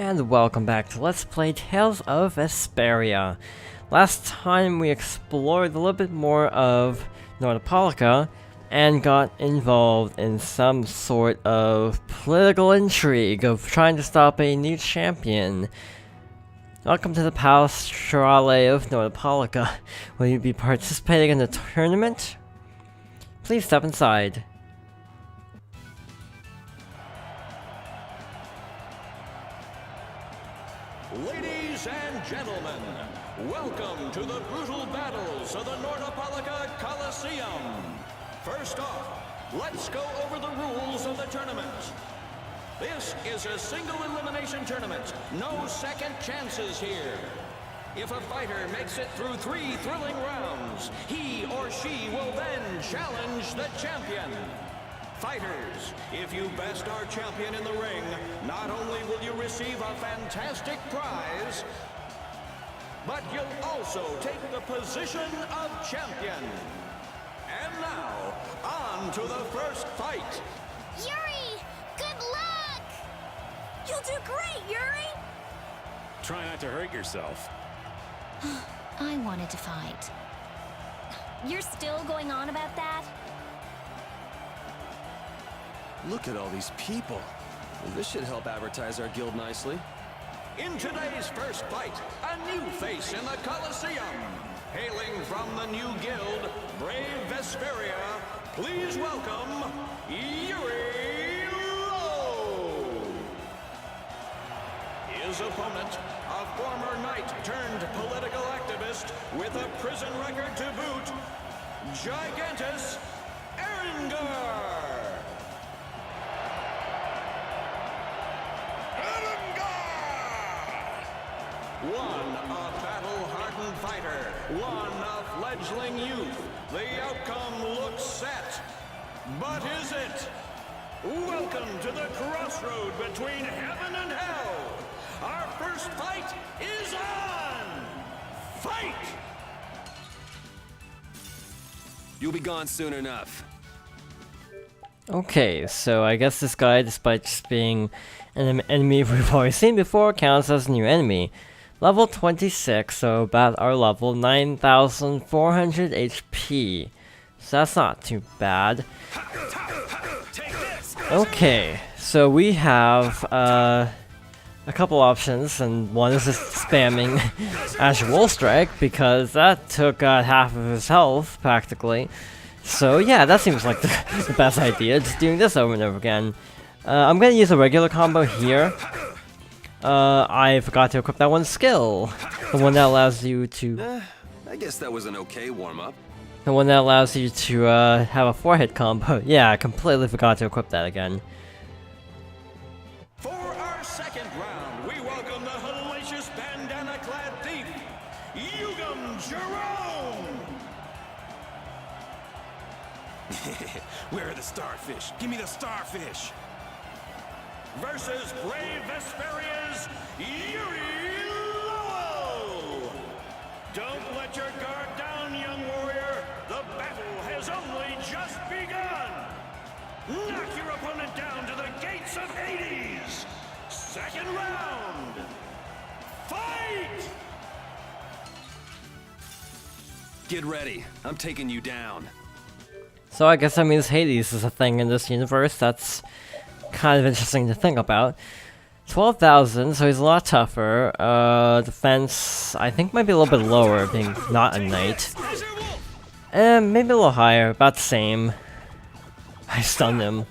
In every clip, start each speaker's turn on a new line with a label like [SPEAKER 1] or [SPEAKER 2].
[SPEAKER 1] And welcome back to Let's Play Tales of Vesperia. Last time we explored a little bit more of Nordopolica and got involved in some sort of political intrigue of trying to stop a new champion. Welcome to the Palace Chalet of Nordopolica. Will you be participating in the tournament? Please step inside.
[SPEAKER 2] Ladies and gentlemen, welcome to the brutal battles of the Nordopolica Coliseum. First off, let's go over the rules of the tournament. This is a single elimination tournament. No second chances here. If a fighter makes it through 3 thrilling rounds, he or she will then challenge the champion. Fighters, if you best our champion in the ring, not only will you receive a fantastic prize, but you'll also take the position of champion. And now, on to the first fight.
[SPEAKER 3] Yuri, good luck! You'll do great, Yuri!
[SPEAKER 4] Try not to hurt yourself.
[SPEAKER 3] I wanted to fight. You're still going on about that?
[SPEAKER 5] Look at all these people. This should help advertise our guild nicely.
[SPEAKER 2] In today's first fight, a new face in the Coliseum. Hailing from the new guild, Brave Vesperia, please welcome Yuri Lowe. His opponent, a former knight turned political activist with a prison record to boot, Gigantus Erengar. One, a battle-hardened fighter. One, a fledgling youth. The outcome looks set. But is it? Welcome to the crossroad between heaven and hell. Our first fight is on! Fight!
[SPEAKER 5] You'll be gone soon enough.
[SPEAKER 1] Okay, so I guess this guy, despite just being an enemy we've already seen before, counts as a new enemy. Level 26, so about our level, 9,400 HP. So that's not too bad. Okay, so we have a couple options, and one is just spamming Azure Wall Strike, because that took half of his health, practically. So yeah, that seems like the best idea, just doing this over and over again. I'm gonna use a regular combo here. I forgot to equip that one skill. The one that allows you to...
[SPEAKER 5] I guess that was an okay warm-up.
[SPEAKER 1] The one that allows you to have a 4-hit combo. Yeah, I completely forgot to equip that again.
[SPEAKER 2] For our second round, we welcome the hellacious bandana-clad thief, Yugam Jerome!
[SPEAKER 5] Where are the starfish? Give me the starfish!
[SPEAKER 2] Versus Brave Vesperia's Yuri Lowe! Don't let your guard down, young warrior. The battle has only just begun. Knock your opponent down to the gates of Hades. Second round. Fight!
[SPEAKER 5] Get ready. I'm taking you down.
[SPEAKER 1] So I guess that means Hades is a thing in this universe. That's kind of interesting to think about. 12,000, so he's a lot tougher. Defense, I think, might be a little bit lower, being not a knight. And maybe a little higher, about the same. I stunned him.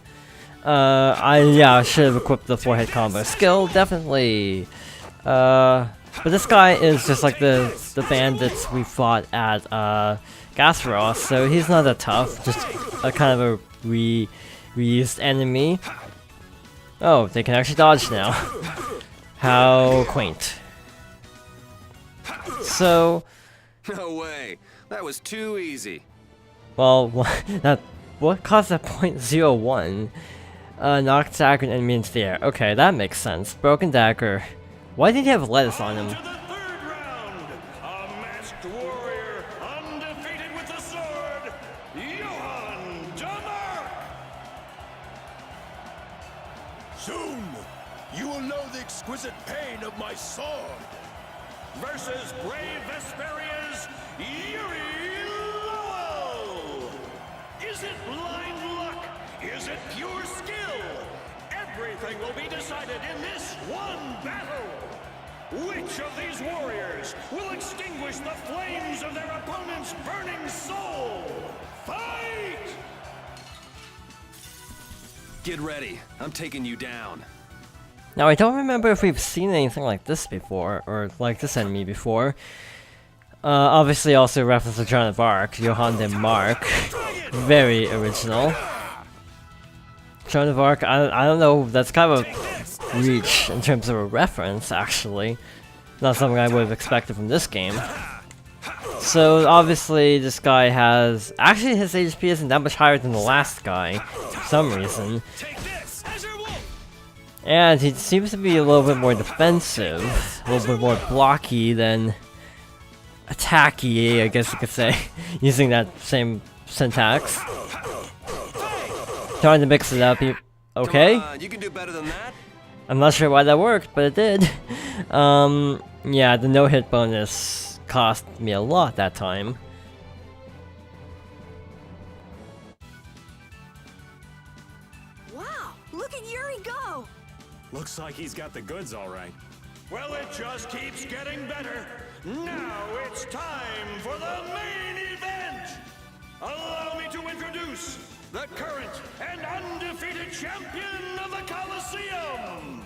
[SPEAKER 1] I should have equipped the 4-hit combo skill, definitely. But this guy is just like the bandits we fought at Gasparos, so he's not that tough, just a kind of a reused enemy. Oh, they can actually dodge now. How quaint. So...
[SPEAKER 5] No way. That was too easy.
[SPEAKER 1] Well, what caused that .01? Knocked dagger an enemy into the air. Okay, that makes sense. Broken dagger. Why did he have lettuce on him?
[SPEAKER 2] To the third round. A masked warrior, undefeated with the sword, Johan Damark!
[SPEAKER 6] Soon, you will know the exquisite
[SPEAKER 5] exquisite pain of my sword.
[SPEAKER 2] Versus brave Vesperia's Yuri Lowell. Is it blind luck? Is it pure skill? Everything will be decided in this one battle. Which of these warriors will extinguish the flames of their opponent's burning soul? Fight!
[SPEAKER 5] Get ready. I'm taking you down.
[SPEAKER 1] Now, I don't remember if we've seen anything like this before, or like this enemy before. Obviously also reference to Joan of Arc, Johann de Mark. Very original. Joan of Arc, I don't know, that's kind of a reach in terms of a reference, actually. Not something I would have expected from this game. So, obviously, this guy has... Actually, his HP isn't that much higher than the last guy, for some reason. And he seems to be a little bit more defensive, a little bit more blocky than attacky, I guess you could say, using that same syntax. Trying to mix it up. Okay?
[SPEAKER 5] You can do better than that.
[SPEAKER 1] I'm not sure why that worked, but it did. Yeah, the no-hit bonus cost me a lot that time.
[SPEAKER 6] Wow, look at Yuri go!
[SPEAKER 4] Looks like he's got the goods all right.
[SPEAKER 2] Well, it just keeps getting better. Now it's time for the main event. Allow me to introduce the current and undefeated champion of the Coliseum.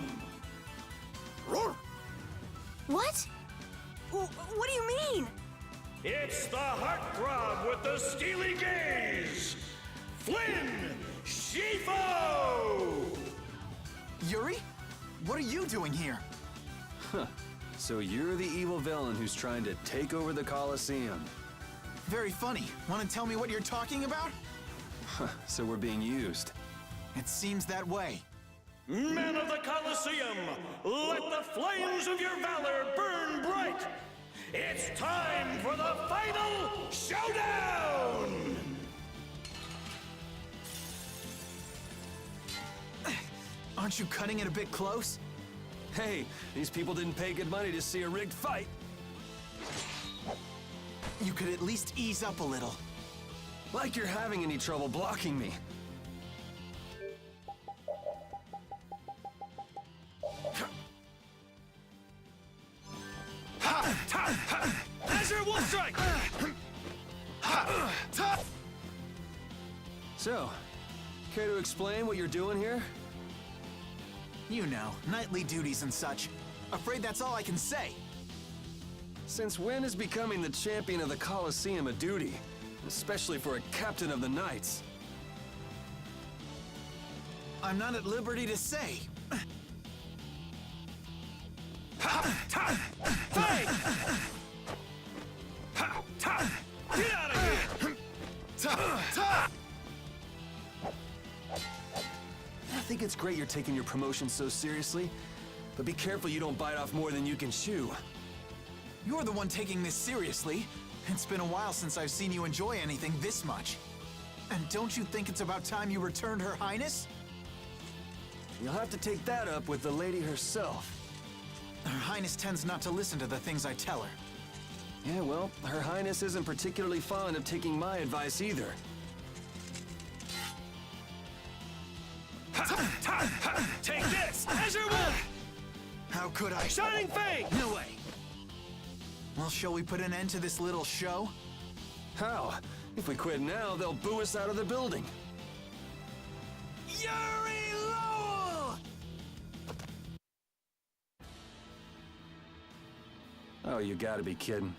[SPEAKER 6] What? What do you mean?
[SPEAKER 2] It's the heartthrob with the steely gaze, Flynn Schifo!
[SPEAKER 7] Yuri? What are you doing here?
[SPEAKER 5] So you're the evil villain who's trying to take over the Coliseum.
[SPEAKER 7] Very funny. Want to tell me what you're talking about?
[SPEAKER 5] So we're being used.
[SPEAKER 7] It seems that way.
[SPEAKER 2] Men of the Coliseum, let the flames of your valor burn bright! It's time for the final showdown!
[SPEAKER 7] Aren't you cutting it a bit close?
[SPEAKER 5] Hey, these people didn't pay good money to see a rigged fight.
[SPEAKER 7] You could at least ease up a little.
[SPEAKER 5] Like you're having any trouble blocking me.
[SPEAKER 2] Azure Wolf Strike!
[SPEAKER 5] So, care to explain what you're doing here?
[SPEAKER 7] You know, nightly duties and such. Afraid that's all I can say.
[SPEAKER 5] Since when is becoming the champion of the Coliseum a duty? Especially for a captain of the Knights.
[SPEAKER 7] I'm not at liberty to say.
[SPEAKER 2] Fight! Get out of here!
[SPEAKER 5] I think it's great you're taking your promotion so seriously, but be careful you don't bite off more than you can chew.
[SPEAKER 7] You're the one taking this seriously. It's been a while since I've seen you enjoy anything this much. And don't you think it's about time you returned Her Highness?
[SPEAKER 5] You'll have to take that up with the lady herself.
[SPEAKER 7] Her Highness tends not to listen to the things I tell her.
[SPEAKER 5] Yeah, well, Her Highness isn't particularly fond of taking my advice either.
[SPEAKER 2] Take this! Azure Wolf!
[SPEAKER 7] How could I?
[SPEAKER 2] Shining Fang!
[SPEAKER 7] No way. Well, shall we put an end to this little show?
[SPEAKER 5] How? If we quit now, they'll boo us out of the building.
[SPEAKER 7] Yuri Lowell!
[SPEAKER 5] Oh, you gotta be kidding.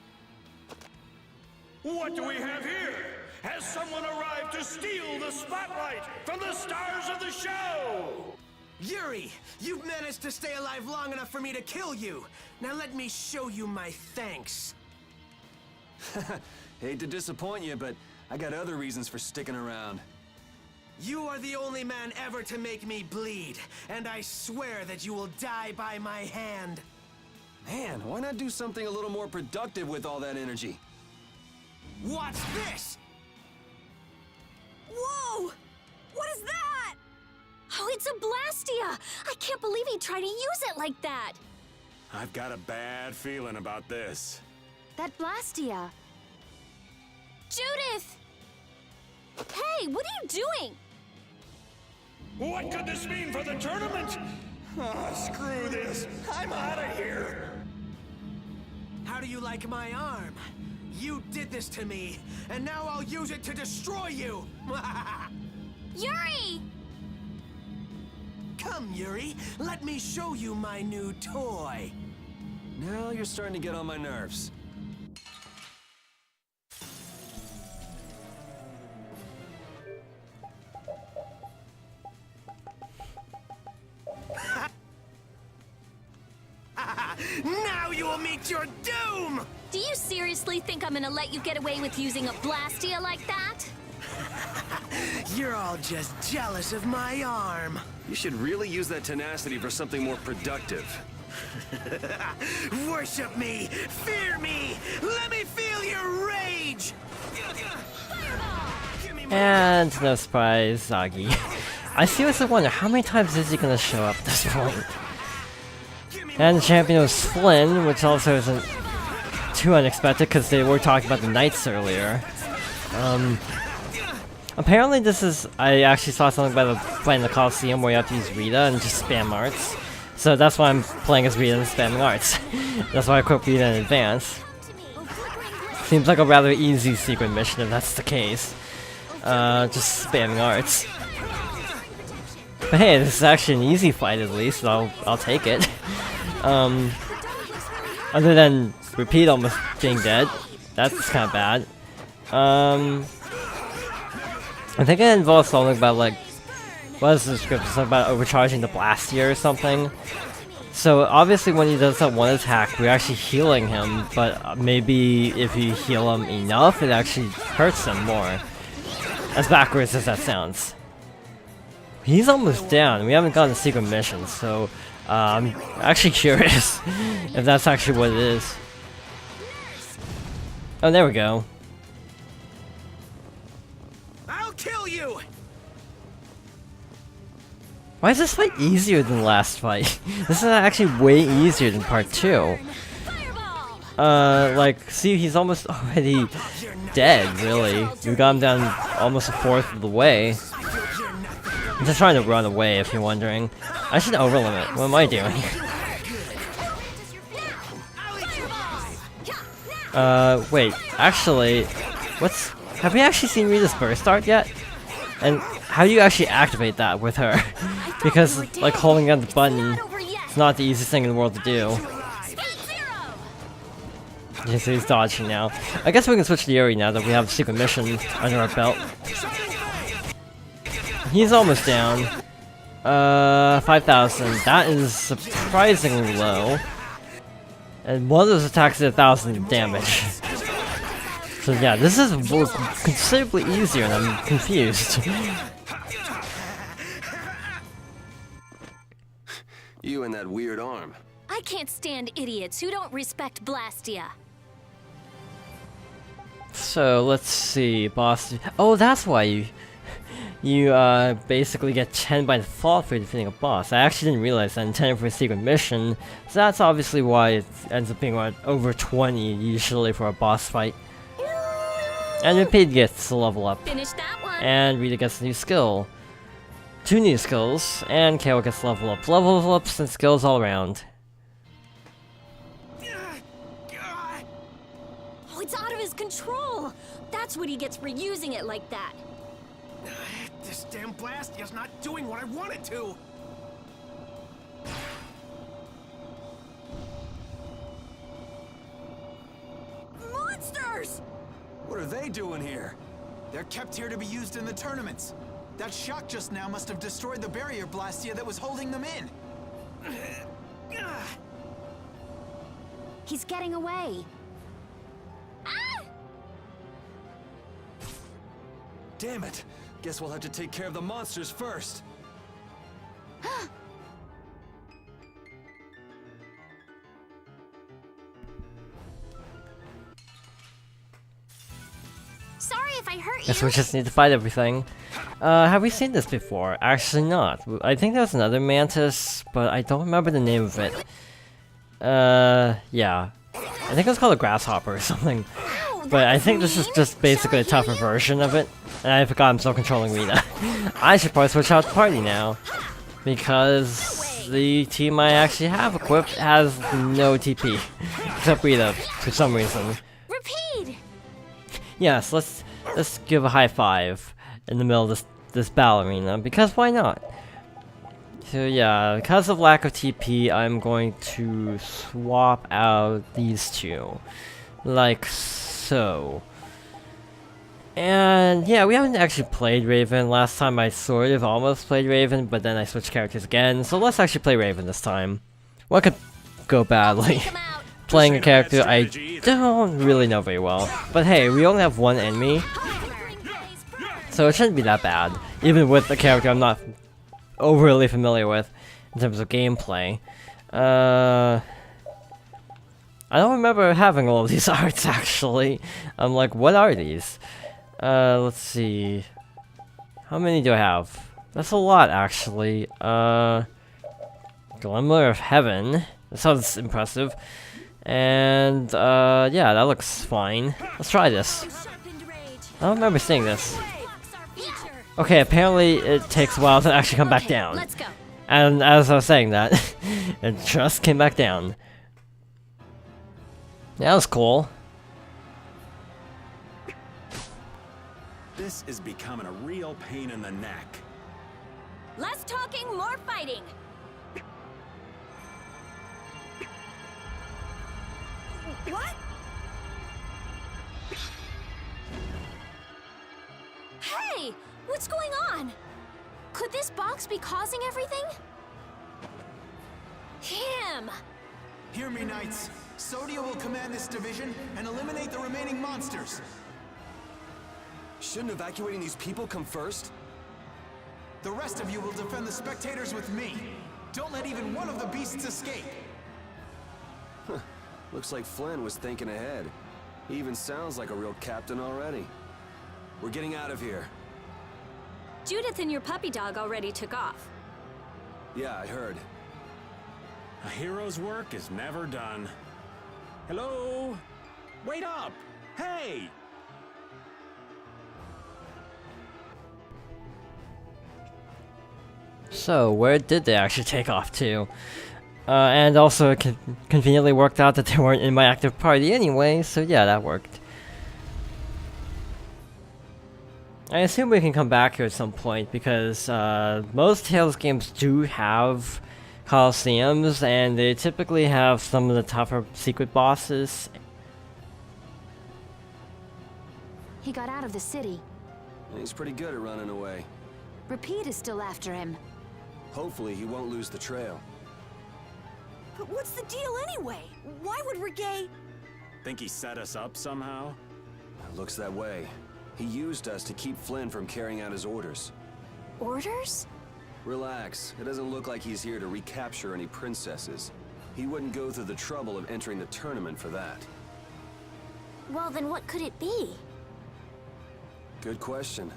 [SPEAKER 2] What do we have here? Has someone arrived to steal the spotlight from the stars of the show?
[SPEAKER 8] Yuri, you've managed to stay alive long enough for me to kill you. Now let me show you my thanks.
[SPEAKER 5] Hate to disappoint you, but I got other reasons for sticking around.
[SPEAKER 8] You are the only man ever to make me bleed, and I swear that you will die by my hand.
[SPEAKER 5] Man, why not do something a little more productive with all that energy?
[SPEAKER 8] What's this?
[SPEAKER 6] Whoa! What is that?
[SPEAKER 3] Oh, it's a Blastia! I can't believe he tried to use it like that!
[SPEAKER 4] I've got a bad feeling about this.
[SPEAKER 3] That Blastia... Judith! Hey, what are you doing?
[SPEAKER 2] What could this mean for the tournament? Screw this. I'm out of here.
[SPEAKER 8] How do you like my arm? You did this to me, and now I'll use it to destroy you!
[SPEAKER 3] Yuri!
[SPEAKER 8] Come, Yuri, let me show you my new toy.
[SPEAKER 5] Now you're starting to get on my nerves.
[SPEAKER 8] Now you will meet your doom!
[SPEAKER 3] Do you seriously think I'm gonna let you get away with using a Blastia like that?
[SPEAKER 8] You're all just jealous of my arm.
[SPEAKER 5] You should really use that tenacity for something more productive.
[SPEAKER 8] Worship me! Fear me! Let me feel your rage!
[SPEAKER 1] And no surprise, Zagi. I seriously wonder how many times is he gonna show up at this point? And the champion was Flynn, which also isn't too unexpected because they were talking about the Knights earlier. Apparently this is... I actually saw something about playing the Coliseum where you have to use Rita and just spam arts. So that's why I'm playing as Rita and spamming arts. That's why I quit Rita in advance. Seems like a rather easy secret mission if that's the case. Just spamming arts. But hey, this is actually an easy fight at least, so I'll take it. Other than Repeat almost being dead, that's kind of bad. I think it involves something about like, what is the script? Something about overcharging the Blastia or something. So obviously when he does that one attack, we're actually healing him, but maybe if you heal him enough, it actually hurts him more. As backwards as that sounds. He's almost down. We haven't gotten a secret mission, so I'm actually curious if that's actually what it is. Oh, there we go.
[SPEAKER 8] I'll kill you!
[SPEAKER 1] Why is this fight easier than the last fight? This is actually way easier than part 2. Like, see, he's almost already dead, really. We got him down almost a fourth of the way. I'm just trying to run away, if you're wondering. I should overlimit. What am I doing? Wait. Actually, have we actually seen Rita's burst art yet? And how do you actually activate that with her? Because, like, holding down the button is not the easiest thing in the world to do. Okay, so he's dodging now. I guess we can switch to Yuri now that we have a secret mission under our belt. He's almost down. 5,000. That is surprisingly low. And one of those attacks did 1,000 damage. So yeah, this is considerably easier and I'm confused.
[SPEAKER 5] You and that weird arm.
[SPEAKER 3] I can't stand idiots who don't respect Blastia.
[SPEAKER 1] So let's see, boss. Oh, that's why you basically get 10 by default for defeating a boss. I actually didn't realize that intended for a secret mission. So that's obviously why it ends up being around over 20 usually for a boss fight. And Repeat gets a level up.
[SPEAKER 3] Finish that one.
[SPEAKER 1] And Rita gets a new skill. 2 new skills, and KO gets level up. Level ups and skills all around.
[SPEAKER 3] Oh, it's out of his control. That's what he gets for using it like that.
[SPEAKER 8] This damn Blastia's not doing what I want it to!
[SPEAKER 6] Monsters!
[SPEAKER 5] What are they doing here?
[SPEAKER 7] They're kept here to be used in the tournaments. That shock just now must have destroyed the barrier Blastia that was holding them in.
[SPEAKER 3] He's getting away.
[SPEAKER 5] Damn it! Guess we'll have to take care of the monsters first.
[SPEAKER 3] Sorry if if I hurt
[SPEAKER 1] Guess
[SPEAKER 3] you.
[SPEAKER 1] we just need to fight everything. Have we seen this before? Actually not. I think there's another mantis, but I don't remember the name of it. Yeah. I think it was called a grasshopper or something. But I think this is just basically a tougher version of it. And I forgot I'm still controlling Rita. I should probably switch out the party now. Because the team I actually have equipped has no TP. Except Rita, for some reason.
[SPEAKER 3] Repeat.
[SPEAKER 1] Yes, let's give a high five in the middle of this battle arena, because why not? So yeah, because of lack of TP, I'm going to swap out these two. Like so. And yeah, we haven't actually played Raven. Last time I sort of almost played Raven, but then I switched characters again. So let's actually play Raven this time. What could go badly? Playing a character I don't really know very well. But hey, we only have one enemy. So it shouldn't be that bad. Even with a character I'm not overly familiar with in terms of gameplay. I don't remember having all of these arts actually. I'm like, what are these? Let's see. How many do I have? That's a lot actually. Glimmer of Heaven. That sounds impressive. And yeah, that looks fine. Let's try this. I don't remember seeing this. Okay, apparently it takes a while to actually come back down.
[SPEAKER 3] Let's go.
[SPEAKER 1] And as I was saying that, it just came back down. Yeah, that was cool.
[SPEAKER 4] This is becoming a real pain in the neck.
[SPEAKER 3] Less talking, more fighting.
[SPEAKER 6] What?
[SPEAKER 3] Hey, what's going on? Could this box be causing everything? Him!
[SPEAKER 7] Hear me, Knights. Sodia will command this division and eliminate the remaining monsters.
[SPEAKER 5] Shouldn't evacuating these people come first?
[SPEAKER 7] The rest of you will defend the spectators with me. Don't let even one of the beasts escape.
[SPEAKER 5] Looks like Flynn was thinking ahead. He even sounds like a real captain already. We're getting out of here.
[SPEAKER 3] Judith and your puppy dog already took off.
[SPEAKER 5] Yeah, I heard.
[SPEAKER 4] A hero's work is never done. Hello? Wait up! Hey!
[SPEAKER 1] So, where did they actually take off to? And also, it conveniently worked out that they weren't in my active party anyway, so yeah, that worked. I assume we can come back here at some point, because most Tales games do have Coliseums, and they typically have some of the tougher secret bosses.
[SPEAKER 9] He got out of the city.
[SPEAKER 5] He's pretty good at running away.
[SPEAKER 9] Repeat is still after him.
[SPEAKER 5] Hopefully he won't lose the trail.
[SPEAKER 6] But what's the deal anyway? Why would Reggae...
[SPEAKER 4] Think he set us up somehow?
[SPEAKER 5] It looks that way. He used us to keep Flynn from carrying out his orders.
[SPEAKER 9] Orders?
[SPEAKER 5] Relax. It doesn't look like he's here to recapture any princesses. He wouldn't go through the trouble of entering the tournament for that.
[SPEAKER 3] Well, then what could it be?
[SPEAKER 5] Good question.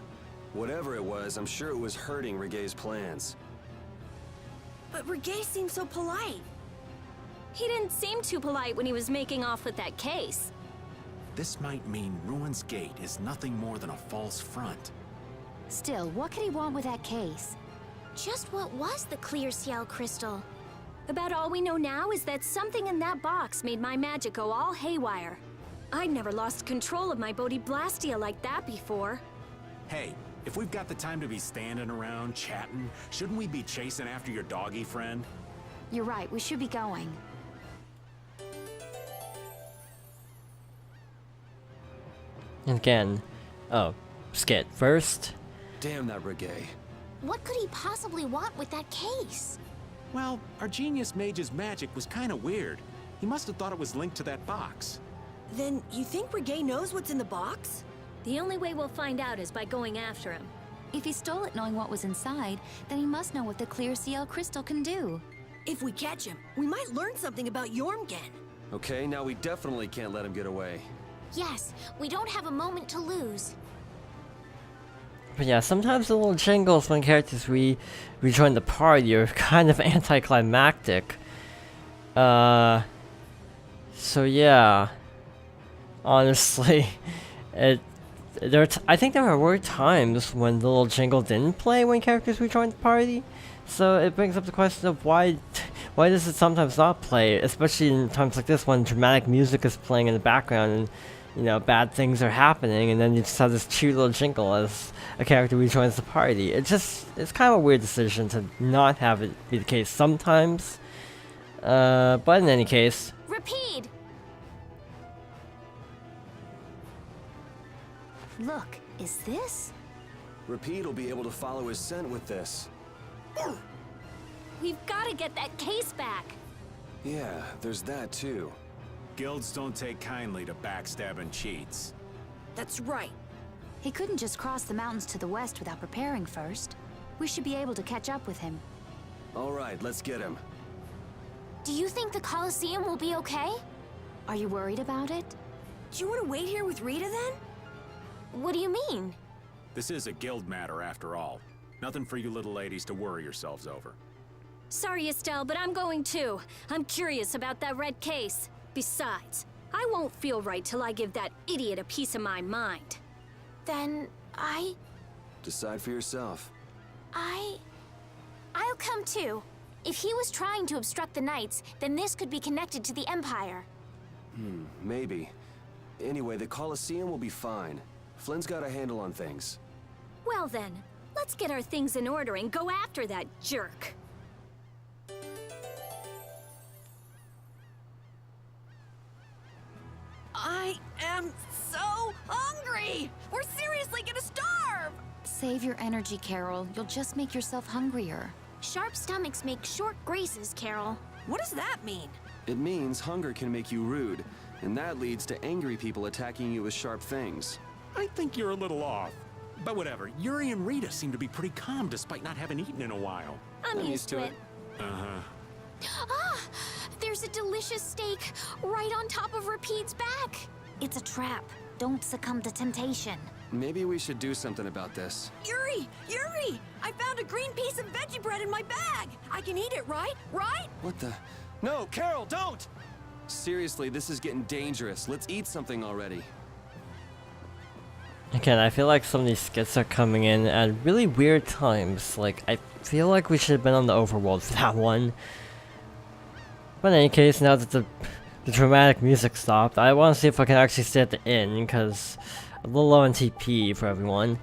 [SPEAKER 5] Whatever it was, I'm sure it was hurting Reggae's plans.
[SPEAKER 6] But Reggae seems so polite.
[SPEAKER 3] He didn't seem too polite when he was making off with that case.
[SPEAKER 4] This might mean Ruin's Gate is nothing more than a false front.
[SPEAKER 9] Still, what could he want with that case?
[SPEAKER 3] Just what was the clear ciel crystal? About all we know now is that something in that box made my magic go all haywire. I'd never lost control of my Bodhi Blastia like that before.
[SPEAKER 4] Hey, if we've got the time to be standing around, chatting, shouldn't we be chasing after your doggy friend?
[SPEAKER 9] You're right, we should be going.
[SPEAKER 1] Again. Oh, Skit first.
[SPEAKER 5] Damn that Reggae.
[SPEAKER 3] What could he possibly want with that case?
[SPEAKER 4] Well, our genius mage's magic was kind of weird. He must have thought it was linked to that box.
[SPEAKER 6] Then you think Reggae knows what's in the box?
[SPEAKER 3] The only way we'll find out is by going after him.
[SPEAKER 9] If he stole it knowing what was inside, then he must know what the clear ciel crystal can do.
[SPEAKER 6] If we catch him, we might learn something about Jormungand.
[SPEAKER 5] Okay, now we definitely can't let him get away.
[SPEAKER 3] Yes, we don't have a moment to lose.
[SPEAKER 1] But yeah, sometimes the little jingles when characters rejoin the party are kind of anticlimactic. So yeah, honestly, I think there were times when the little jingle didn't play when characters rejoined the party. So it brings up the question of why does it sometimes not play, especially in times like this when dramatic music is playing in the background and, you know, bad things are happening, and then you just have this cute little jingle as a character rejoins the party. It's kind of a weird decision to not have it be the case sometimes. But in any case...
[SPEAKER 3] Repeat! Look, is this?
[SPEAKER 5] Rapide will be able to follow his scent with this.
[SPEAKER 3] We've got to get that case back.
[SPEAKER 5] Yeah, there's that too.
[SPEAKER 4] Guilds don't take kindly to backstabbing cheats.
[SPEAKER 6] That's right.
[SPEAKER 9] He couldn't just cross the mountains to the west without preparing first. We should be able to catch up with him.
[SPEAKER 5] All right, let's get him.
[SPEAKER 3] Do you think the Coliseum will be okay?
[SPEAKER 9] Are you worried about it?
[SPEAKER 6] Do you want to wait here with Rita then?
[SPEAKER 3] What do you mean?
[SPEAKER 4] This is a guild matter after all. Nothing for you little ladies to worry yourselves over.
[SPEAKER 3] Sorry, Estelle, but I'm going too. I'm curious about that red case. Besides, I won't feel right till I give that idiot a piece of my mind. Then
[SPEAKER 5] Decide for yourself.
[SPEAKER 3] I'll come too. If he was trying to obstruct the Knights, then this could be connected to the Empire.
[SPEAKER 5] Maybe. Anyway, the Coliseum will be fine. Flynn's got a handle on things.
[SPEAKER 3] Well then, let's get our things in order and go after that jerk.
[SPEAKER 6] I am so hungry! We're seriously gonna starve!
[SPEAKER 9] Save your energy, Carol. You'll just make yourself hungrier.
[SPEAKER 3] Sharp stomachs make short graces, Carol.
[SPEAKER 6] What does that mean?
[SPEAKER 5] It means hunger can make you rude, and that leads to angry people attacking you with sharp things.
[SPEAKER 4] I think you're a little off. But whatever, Yuri and Rita seem to be pretty calm despite not having eaten in a while.
[SPEAKER 3] I'm used to it.
[SPEAKER 4] Uh-huh.
[SPEAKER 3] Ah! There's a delicious steak right on top of Rapide's back.
[SPEAKER 9] It's a trap. Don't succumb to temptation.
[SPEAKER 5] Maybe we should do something about this.
[SPEAKER 6] Yuri! Yuri! I found a green piece of veggie bread in my bag! I can eat it, right? Right?
[SPEAKER 5] What the? No, Carol, don't! Seriously, this is getting dangerous. Let's eat something already.
[SPEAKER 1] Again, I feel like some of these skits are coming in at really weird times. Like, I feel like we should have been on the overworld for that one. But in any case, now that the dramatic music stopped, I want to see if I can actually stay at the inn, because I'm a little low on TP for everyone.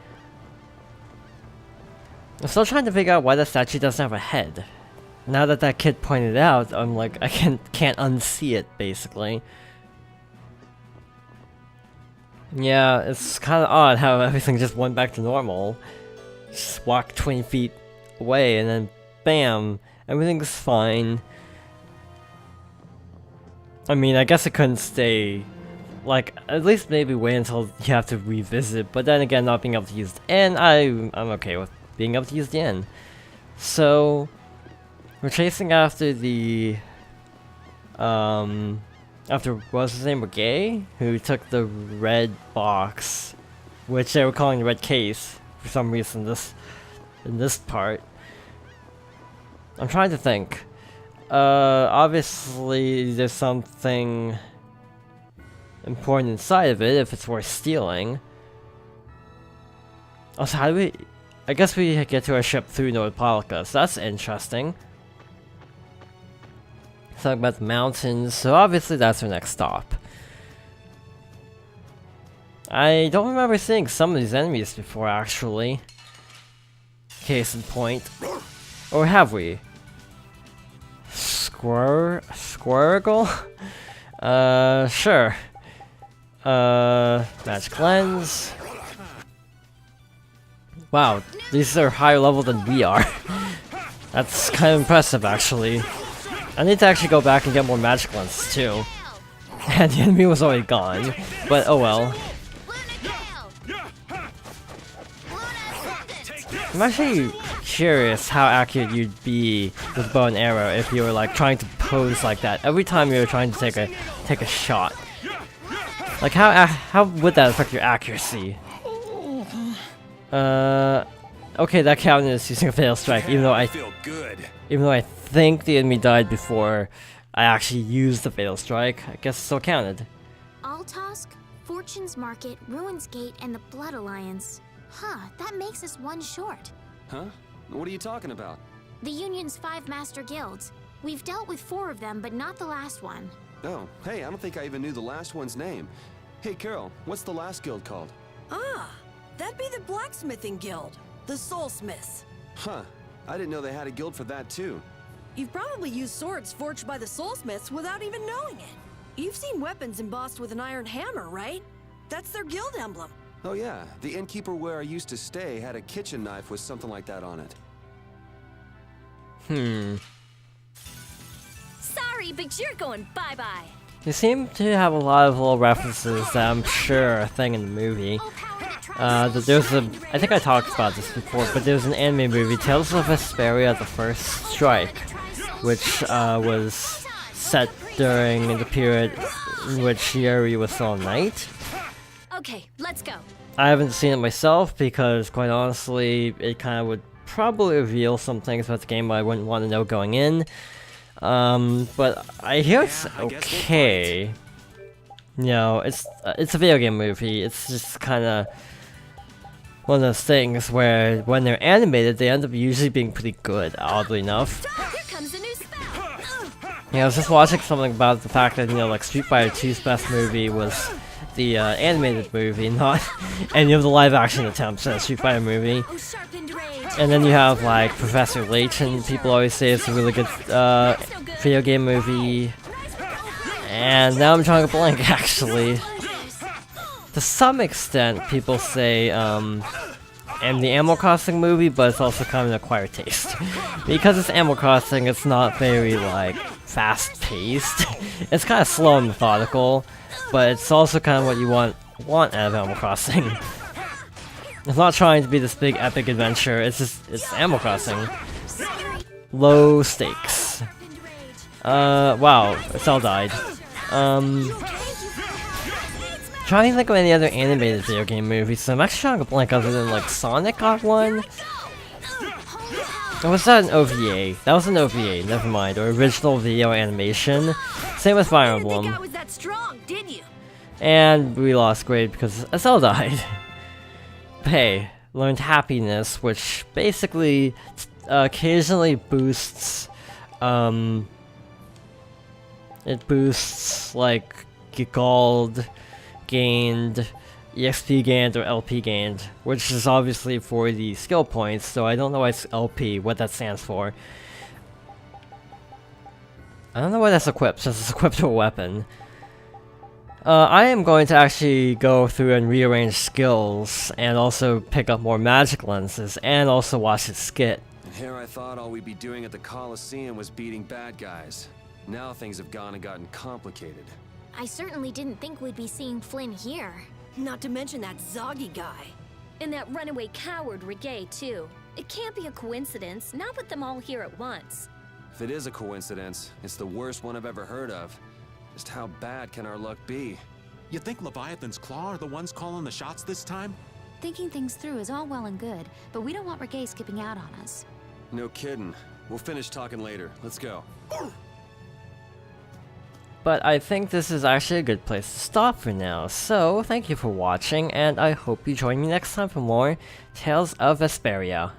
[SPEAKER 1] I'm still trying to figure out why the statue doesn't have a head. Now that that kid pointed out, I'm like, I can't unsee it, basically. Yeah, it's kind of odd how everything just went back to normal. Just walk 20 feet away and then bam, everything's fine. I mean, I guess it couldn't stay, like, at least maybe wait until you have to revisit, but then again, not being able to use the inn, I'm okay with being able to use the inn. So, we're chasing after the, after, what was his name, Gay? Who took the red box, which they were calling the red case, for some reason, in this part. I'm trying to think. Obviously there's something important inside of it if it's worth stealing. Also, how do we... I guess we get to our ship through Nordpalka, so that's interesting. Talking about the mountains, so obviously that's our next stop. I don't remember seeing some of these enemies before, actually. Case in point. Or have we? Squirgle? Sure. Magic Lens. Wow, these are higher level than we are. That's kind of impressive, actually. I need to actually go back and get more Magic Lenses, too. And the enemy was already gone, but oh well. I'm actually curious how accurate you'd be with bow and arrow if you were like trying to pose like that every time you were trying to take a shot. Like how would that affect your accuracy? Okay, that counted as using a fatal strike, even though I
[SPEAKER 4] feel good.
[SPEAKER 1] even though I think the enemy died before I actually used the fatal strike. I guess it still counted.
[SPEAKER 3] Altosk, Fortune's Market, Ruins Gate, and the Blood Alliance. Huh, that makes us one short.
[SPEAKER 5] Huh? What are you talking about?
[SPEAKER 3] The Union's 5 master guilds. We've dealt with 4 of them, but not the last one.
[SPEAKER 5] Oh, hey, I don't think I even knew the last one's name. Hey, Carol, what's the last guild called?
[SPEAKER 6] Ah, that'd be the Blacksmithing Guild, the Soulsmiths.
[SPEAKER 5] Huh, I didn't know they had a guild for that, too.
[SPEAKER 6] You've probably used swords forged by the Soulsmiths without even knowing it. You've seen weapons embossed with an iron hammer, right? That's their guild emblem.
[SPEAKER 5] Oh yeah, the innkeeper where I used to stay had a kitchen knife with something like that on it.
[SPEAKER 3] Sorry, but you're going bye-bye.
[SPEAKER 1] They seem to have a lot of little references that I'm sure are a thing in the movie. There's a, I think I talked about this before, but there's an anime movie, Tales of Vesperia: The First Strike, which was set during the period in which Yuri was still a knight.
[SPEAKER 3] Okay, let's go.
[SPEAKER 1] I haven't seen it myself because, quite honestly, it kind of would probably reveal some things about the game I wouldn't want to know going in. But I hear it's okay. You know, it's a video game movie. It's just kind of one of those things where when they're animated, they end up usually being pretty good, oddly enough.
[SPEAKER 3] Here comes a new spell.
[SPEAKER 1] Yeah, I was just watching something about the fact that, you know, like Street Fighter 2's best movie was the animated movie, not any of the live-action attempts at a Street Fighter movie. And then you have like Professor Layton. People always say it's a really good video game movie. And now I'm drawing a blank, actually. To some extent, people say and the Animal Crossing movie, but it's also kind of an acquired taste. Because it's Animal Crossing, it's not very like fast-paced. It's kind of slow and methodical, but it's also kind of what you want out of Animal Crossing. It's not trying to be this big epic adventure, it's Animal Crossing. Low stakes. Wow, it's all died. Trying to think of any other animated video game movies, so I'm actually trying to blank other than like Sonic got one. Or was that an OVA? That was an OVA, never mind, or original video animation. Same with Fire Emblem.
[SPEAKER 6] Didn't think I was that strong, did you?
[SPEAKER 1] And we lost grade because Estelle died. But hey, learned happiness, which basically occasionally boosts, it boosts like gold gained, EXP gained, or LP gained, which is obviously for the skill points, so I don't know why it's LP, what that stands for. I don't know why that's equipped, since it's equipped to a weapon. I am going to actually go through and rearrange skills, and also pick up more magic lenses, and also watch it skit.
[SPEAKER 5] And here I thought all we'd be doing at the Coliseum was beating bad guys. Now things have gone and gotten complicated.
[SPEAKER 3] I certainly didn't think we'd be seeing Flynn here.
[SPEAKER 6] Not to mention that Zoggy guy.
[SPEAKER 3] And that runaway coward Regay, too. It can't be a coincidence, not with them all here at once.
[SPEAKER 5] If it is a coincidence, it's the worst one I've ever heard of. Just how bad can our luck be?
[SPEAKER 4] You think Leviathan's Claw are the ones calling the shots this time?
[SPEAKER 9] Thinking things through is all well and good, but we don't want Regay skipping out on us.
[SPEAKER 5] No kidding. We'll finish talking later. Let's go.
[SPEAKER 1] But I think this is actually a good place to stop for now, so thank you for watching, and I hope you join me next time for more Tales of Vesperia.